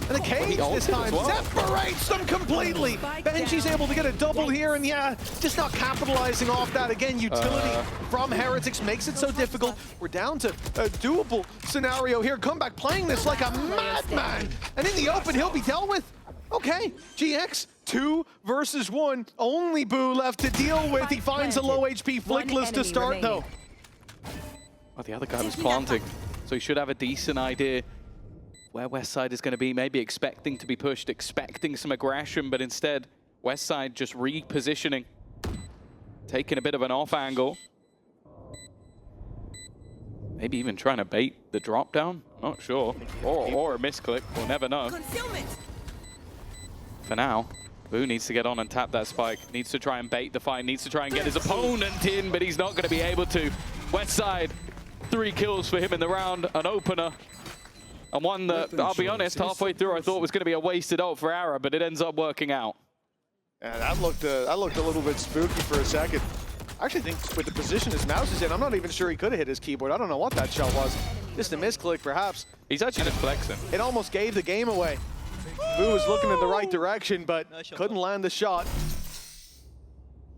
And the cage this time separates them completely. Benji's able to get a double here, and yeah, just not capitalizing off that. Again, utility from Heretics makes it so difficult. We're down to a doable scenario here. Comeback playing this like a madman. And in the open, he'll be dealt with. Okay, GX, 2 versus 1. Only Boo left to deal with. He finds a low HP Flickless to start, though. Well, the other guy was planting, so he should have a decent idea where Westside is going to be, maybe expecting to be pushed, expecting some aggression, but instead, Westside just repositioning, taking a bit of an off angle. Maybe even trying to bait the drop down, not sure. Or a misclick, we'll never know. For now, Boo needs to get on and tap that spike, needs to try and bait the fight, needs to try and get his opponent in, but he's not going to be able to. Westside, 3 kills for him in the round, an opener. And one that, I'll be honest, halfway through I thought was going to be a wasted ult for Ara, but it ends up working out. Yeah, that looked a little bit spooky for a second. I actually think with the position his mouse is in, I'm not even sure he could have hit his keyboard. I don't know what that shot was. Just a misclick, perhaps. He's actually just flexing. It almost gave the game away. Boo was looking in the right direction, but couldn't land the shot.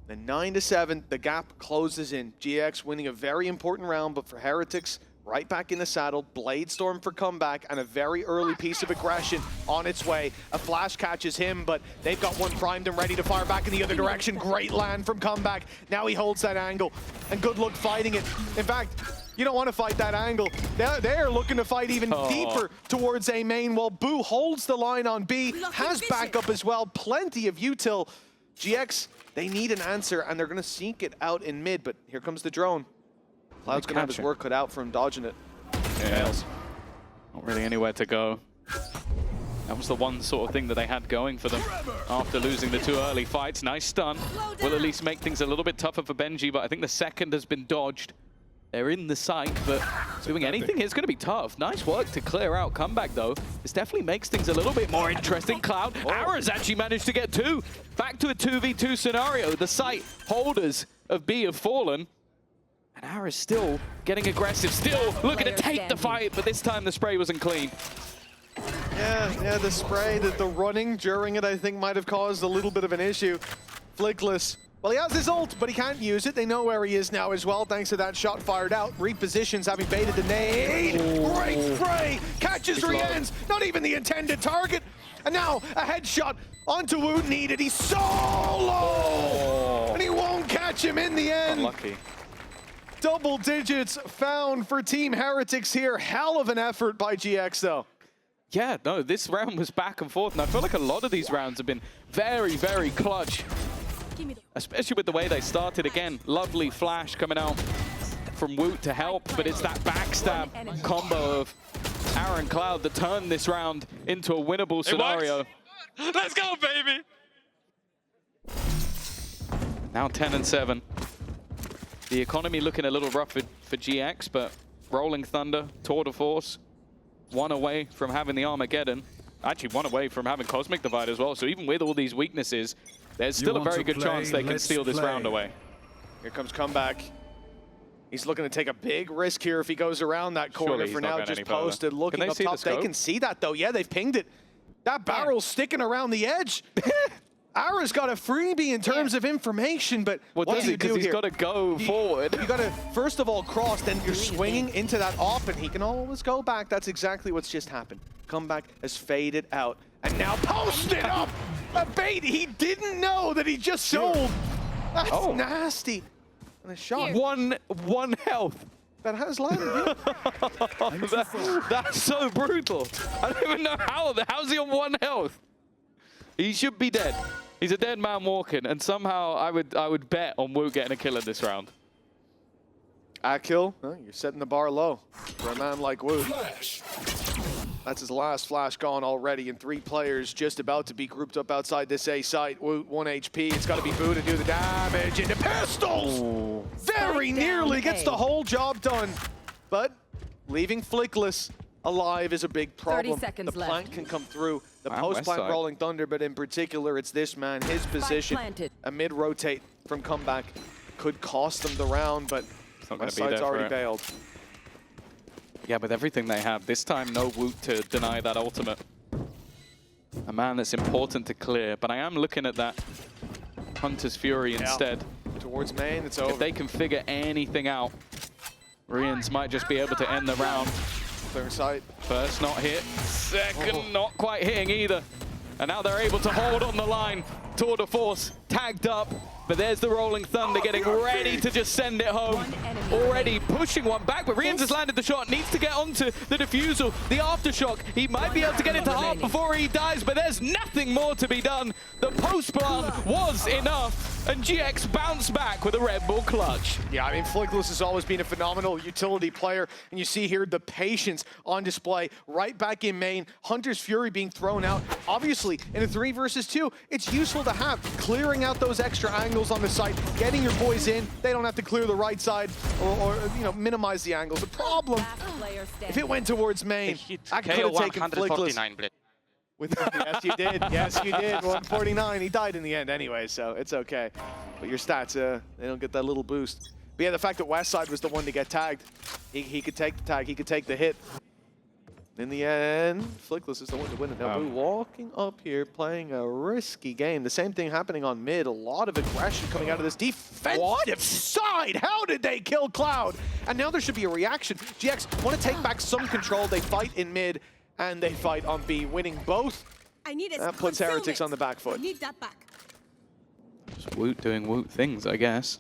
And 9-7, the gap closes in. GX winning a very important round, but for Heretics, right back in the saddle, Bladestorm for comeback, and a very early piece of aggression on its way. A flash catches him, but they've got one primed and ready to fire back in the other direction. Great land from comeback. Now he holds that angle, and good luck fighting it. In fact, you don't want to fight that angle. They're looking to fight even deeper towards A main, while Boo holds the line on B, has backup as well, plenty of util. GX, they need an answer, and they're going to seek it out in mid, but here comes the drone. Cloud's going to have his work cut out for him dodging it. Yeah. Not really anywhere to go. That was the one sort of thing that they had going for them after losing the 2 early fights. Nice stun. Will at least make things a little bit tougher for Benji, but I think the second has been dodged. They're in the site, but doing anything here is going to be tough. Nice work to clear out comeback, though. This definitely makes things a little bit more interesting. Cloud, Ara's actually managed to get 2. Back to a 2v2 scenario. The site holders of B have fallen. And Ara's still getting aggressive, still looking to take the fight, but this time the spray wasn't clean. Yeah, the spray, the running during it, I think might have caused a little bit of an issue. Flickless. Well, he has his ult, but he can't use it. They know where he is now as well, thanks to that shot fired out. Repositions, having baited the nade. Great spray! Catches Rians, not even the intended target. And now a headshot onto Woot needed. He's so low! And he won't catch him in the end. Unlucky. Double digits found for Team Heretics here. Hell of an effort by GX, though. Yeah, no, this round was back and forth, and I feel like a lot of these rounds have been very, very clutch. especially with the way they started again. Lovely flash coming out from Woot to help, but it's that backstab combo of Aaron Cloud that turned this round into a winnable scenario. Let's go, baby! Now 10-7. The economy looking a little rough for GX, but Rolling Thunder, Tour de Force, one away from having the Armageddon. Actually, one away from having Cosmic Divide as well. So even with all these weaknesses, there's still a very good chance they can steal this round away. Here comes Comeback. He's looking to take a big risk here if he goes around that corner. For now, just posted, looking up top. They can see that, though. Yeah, they've pinged it. That barrel's sticking around the edge. Ara's got a freebie in terms of information, but what does he do here? He's got to go forward. You got to, first of all, cross, then you're swinging into that off, and he can always go back. That's exactly what's just happened. Comeback has faded out, and now posted up a bait he didn't know that he just sold. That's nasty. And a shot. One health. That has landed. That's so brutal. I don't even know how's he on 1 health? He should be dead. He's a dead man walking, and somehow I would bet on Woot getting a kill in this round. A kill? Well, you're setting the bar low for a man like Woot. That's his last flash gone already, and 3 players just about to be grouped up outside this A site. Woot, 1 HP. It's got to be Boo to do the damage into pistols. Ooh. Very nearly gets the whole job done, but leaving Flickless alive is a big problem. 30 seconds the left. plant can come through. The post-plant Rolling Thunder, but in particular, it's this man, his position. A mid-rotate from Comeback could cost them the round, but Westside's already bailed. Yeah, with everything they have, this time no Woot to deny that ultimate. A man that's important to clear, but I am looking at that Hunter's Fury instead. Towards main, it's over. If they can figure anything out, Rians might just be able to end the round. Clear sight. First not hit, second not quite hitting either. And now they're able to hold on the line. Tour de Force tagged up, but there's the Rolling Thunder getting ready to just send it home. Already pushing one back, but Rians has landed the shot, needs to get onto the defusal, the aftershock. He might be able to get it to half before he dies, but there's nothing more to be done. The post-plant was enough, and GX bounced back with a Red Bull clutch. Yeah, I mean, Flickless has always been a phenomenal utility player, and you see here the patience on display right back in main. Hunter's Fury being thrown out. Obviously, in a 3 versus 2, it's useful to have, clearing out those extra angles on the site, getting your boys in. They don't have to clear the right side or you know, minimize the angles. The problem, if it went towards main, I could have taken Flickless. Yes, you did. Yes, you did. 149. He died in the end anyway, so it's okay. But your stats, they don't get that little boost. But yeah, the fact that Westside was the one to get tagged, he could take the tag, he could take the hit. In the end, Flickless is the one to win it. Now, Boo walking up here, playing a risky game. The same thing happening on mid. A lot of aggression coming out of this defensive side. How did they kill Cloud? And now there should be a reaction. GX want to take back some control. They fight in mid, and they fight on B, winning both. That puts Heretics on the back foot. Need that back. Just Woot doing Woot things, I guess.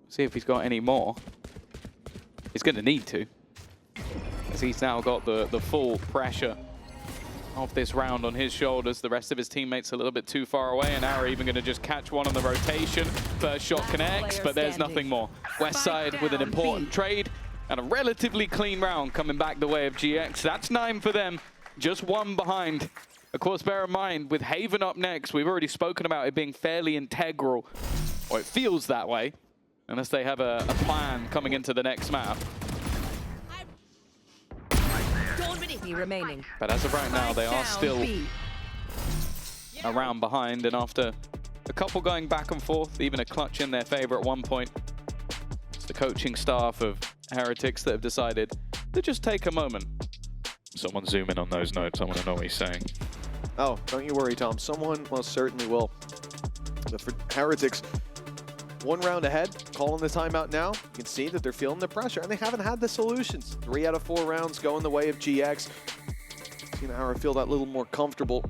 See if he's got any more. He's going to need to, as he's now got the full pressure of this round on his shoulders. The rest of his teammates a little bit too far away, and Ara even going to just catch one on the rotation. First shot connects, but there's nothing more. Westside with an important trade, and a relatively clean round coming back the way of GX. That's 9 for them, just 1 behind. Of course, bear in mind, with Haven up next, we've already spoken about it being fairly integral, or it feels that way, unless they have a plan coming into the next map. Remaining. But as of right now, they are still a round behind, and after a couple going back and forth, even a clutch in their favor at one point, it's the coaching staff of Heretics that have decided to just take a moment. Someone zoom in on those notes. I want to know what he's saying. Oh, don't you worry, Tom. Someone most certainly will. But for Heretics, 1 round ahead, calling the timeout now. You can see that they're feeling the pressure, and they haven't had the solutions. 3 out of 4 rounds going the way of GX. You know, Ara feel that little more comfortable.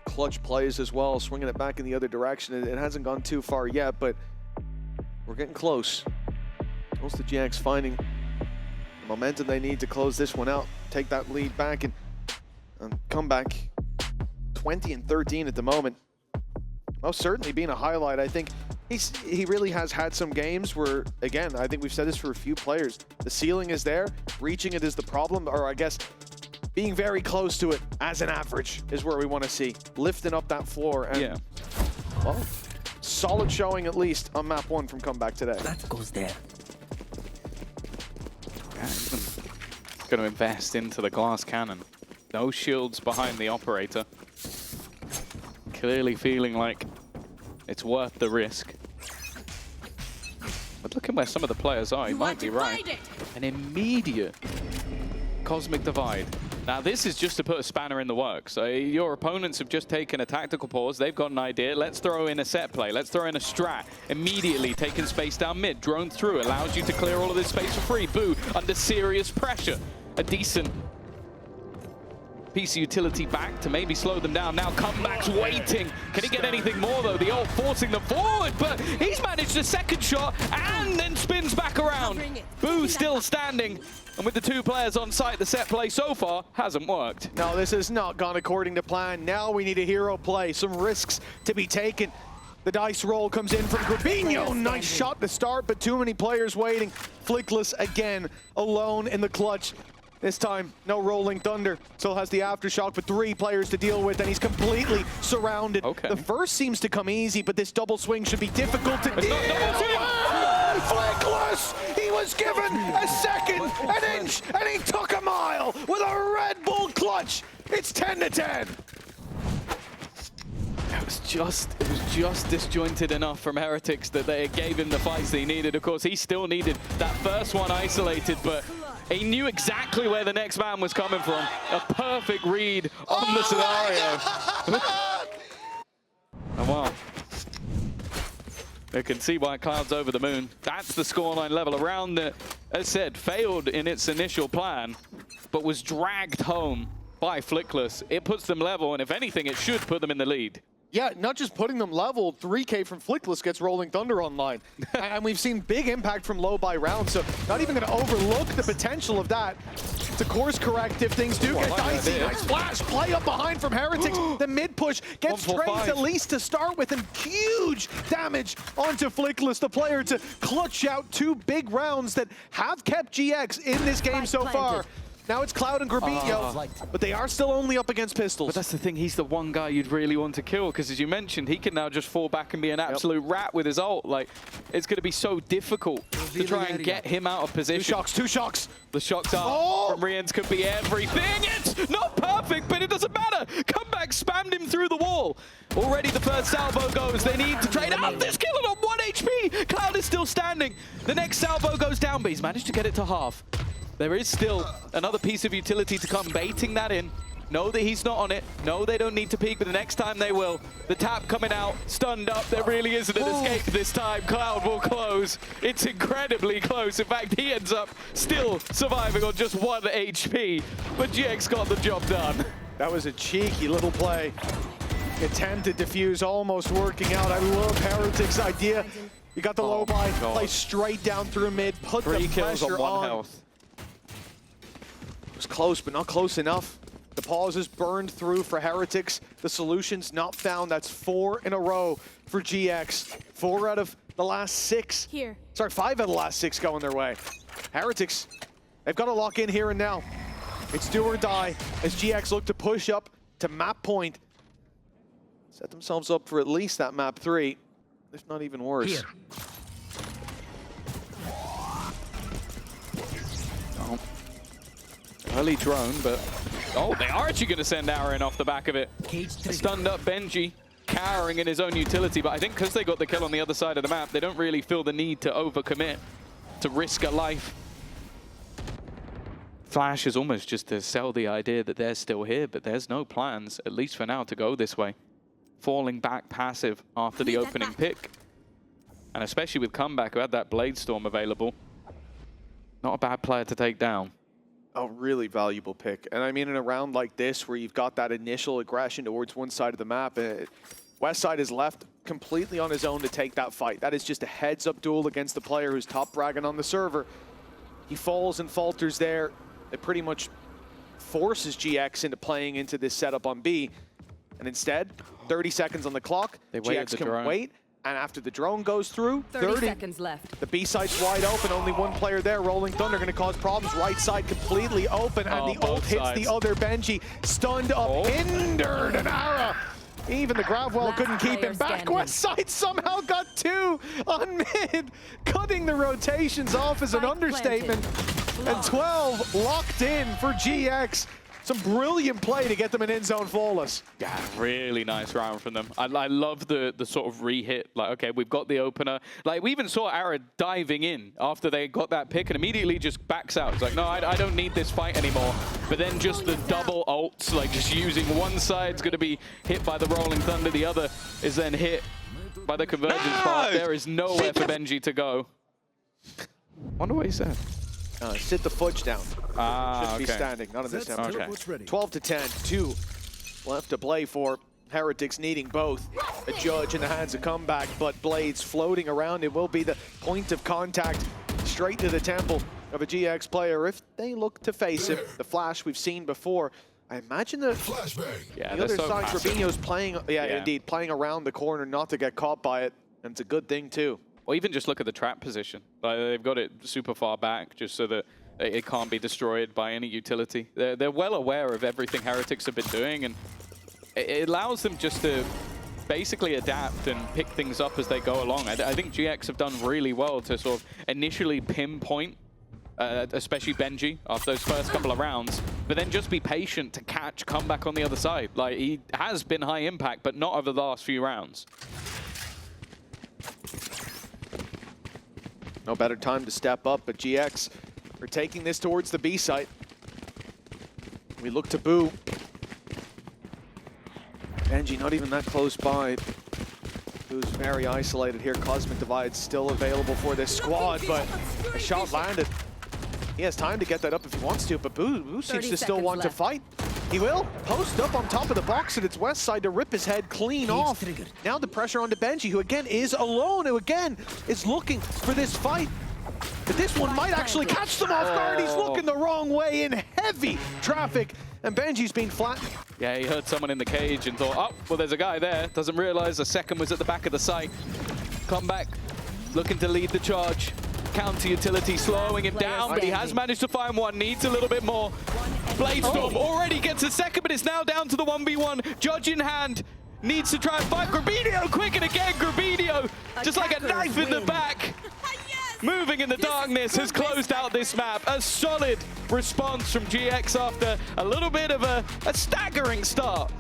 Clutch plays as well, swinging it back in the other direction. It hasn't gone too far yet, but we're getting close. Close to GX finding the momentum they need to close this one out, take that lead back, and come back 20 and 13 at the moment. Most certainly being a highlight. I think he really has had some games where, again, I think we've said this for a few players, the ceiling is there, reaching it is the problem, or I guess being very close to it as an average is where we want to see. Lifting up that floor. And, yeah. Well, solid showing at least on map 1 from Comeback today. That goes there. Going to invest into the glass cannon. No shields behind the operator. Clearly feeling like it's worth the risk. But looking where some of the players are, he might be right. An immediate Cosmic Divide. Now this is just to put a spanner in the works. So your opponents have just taken a tactical pause. They've got an idea. Let's throw in a set play. Let's throw in a strat. Immediately taking space down mid. Drone through. Allows you to clear all of this space for free. Boo, under serious pressure. A decent piece of utility back to maybe slow them down. Now Comeback's waiting. Can he get anything more though? The ult forcing them forward, but he's managed a second shot and then spins back around. Boo still standing. And with the 2 players on site, the set play so far hasn't worked. No, this has not gone according to plan. Now we need a hero play, some risks to be taken. The dice roll comes in from Grabinho. Nice shot to start, but too many players waiting. Flickless again, alone in the clutch. This time, no rolling thunder. Still has the aftershock, but 3 players to deal with, and he's completely surrounded. Okay. The first seems to come easy, but this double swing should be difficult to deal with. Flickless! He was given a second, an inch, and he took a mile with a Red Bull clutch. It's 10-10. It was just disjointed enough from Heretics that they gave him the fights that he needed. Of course, he still needed that first one isolated, but he knew exactly where the next man was coming from. A perfect read on the scenario. And wow. You can see White Clouds over the moon. That's the scoreline level around the, as said, failed in its initial plan, but was dragged home by Flickless. It puts them level, and if anything, it should put them in the lead. Yeah, not just putting them level, 3K from Flickless gets Rolling Thunder online. And we've seen big impact from low by round, so not even gonna overlook the potential of that. To course correct if things do get dicey. Nice flash, play up behind from Heretics. The mid push gets trades at least to start with, and huge damage onto Flickless, the player to clutch out 2 big rounds that have kept GX in this game so far. Now it's Cloud and Grabinho, but they are still only up against pistols. But that's the thing, he's the one guy you'd really want to kill, because as you mentioned, he can now just fall back and be an absolute rat with his ult. Like, it's going to be so difficult to try and get him out of position. 2 shocks. The shocks are from Rians could be everything. It's not perfect, but it doesn't matter. Comeback spammed him through the wall. Already the first salvo goes. They need to trade out. This kill on 1 HP. Cloud is still standing. The next salvo goes down, but he's managed to get it to half. There is still another piece of utility to come, baiting that in. Know that he's not on it. Know they don't need to peek, but the next time they will. The tap coming out, stunned up. There really isn't an escape this time. Cloud will close. It's incredibly close. In fact, he ends up still surviving on just 1 HP. But GX got the job done. That was a cheeky little play. Attempted defuse almost working out. I love Heretics' idea. You got the low buy, play straight down through mid, put the 3 kills pressure on 1 on. health. It was close, but not close enough. The pauses burned through for Heretics. The solution's not found. That's 4 in a row for GX. 4 out of the last 6. Sorry, 5 out of the last 6 going their way. Heretics, they've got to lock in here and now. It's do or die as GX look to push up to map point. Set themselves up for at least that map 3, if not even worse. Here. Oh. Early drone, but oh, they are actually going to send Aaron off the back of it. Stunned up Benji, cowering in his own utility, but I think because they got the kill on the other side of the map, they don't really feel the need to overcommit, to risk a life. Flash is almost just to sell the idea that they're still here, but there's no plans, at least for now, to go this way. Falling back passive after the opening pick. And especially with Comeback, who had that Blade Storm available. Not a bad player to take down. A really valuable pick. And I mean, in a round like this, where you've got that initial aggression towards one side of the map, Westside is left completely on his own to take that fight. That is just a heads-up duel against the player who's top bragging on the server. He falls and falters there. It pretty much forces GX into playing into this setup on B. And instead, 30 seconds on the clock, GX can wait And after the drone goes through, 30 seconds left. The B site's wide open, only one player there. Rolling Thunder going to cause problems. Right side completely open, and the ult hits the other Benji. Stunned up, hindered, and Ara. Even the Gravwell couldn't keep him back. West side somehow got 2 on mid. Cutting the rotations off is an understatement. And 12 locked in for GX. Some brilliant play to get them an in-zone flawless. Yeah, really nice round from them. I love the sort of re-hit. Like, okay, we've got the opener. Like, we even saw Ara diving in after they got that pick and immediately just backs out. It's like, no, I don't need this fight anymore. But then just the double ults, like just using one side's going to be hit by the Rolling Thunder, the other is then hit by the Convergence part. There is nowhere for Benji to go. Wonder what he said. Sit the fudge down. Should be Okay. standing, none of this time. Okay. 12 to 10, 2 left to play for. Heretics needing both. A judge in the hands of comeback, but Blades floating around. It will be the point of contact straight to the temple of a GX player if they look to face him. The flash we've seen before. I imagine the other side, Trevino's playing, indeed, playing around the corner not to get caught by it, and it's a good thing too. Or even just look at the trap position. Like, they've got it super far back just so that it can't be destroyed by any utility. They're well aware of everything Heretics have been doing, and it allows them just to basically adapt and pick things up as they go along. I think GX have done really well to sort of initially pinpoint, especially Benji, after those first couple of rounds, but then just be patient to catch comeback on the other side. Like, he has been high impact, but not over the last few rounds. No better time to step up, but GX are taking this towards the B site. We look to Boo. Benji not even that close by. Boo's very isolated here. Cosmic Divide still available for this squad, but a shot landed. He has time to get that up if he wants to, but Boo seems to still want to fight. He will post up on top of the box, and it's West side to rip his head clean off. Now the pressure onto Benji, who again is alone, who again is looking for this fight. But this one might actually catch them off guard. He's looking the wrong way in heavy traffic, and Benji's being flattened. Yeah, he heard someone in the cage and thought, oh, well, there's a guy there. Doesn't realize a second was at the back of the site. Comeback, looking to lead the charge. Counter utility slowing him down, but he has managed to find one. Needs a little bit more. Bladestorm already gets a second, but it's now down to the 1v1. Judge in hand. Needs to try and fight Grabinio quick, and again, Grabinio, just like a knife in the back. Moving in the darkness has closed out this map. A solid response from GX after a little bit of a staggering start.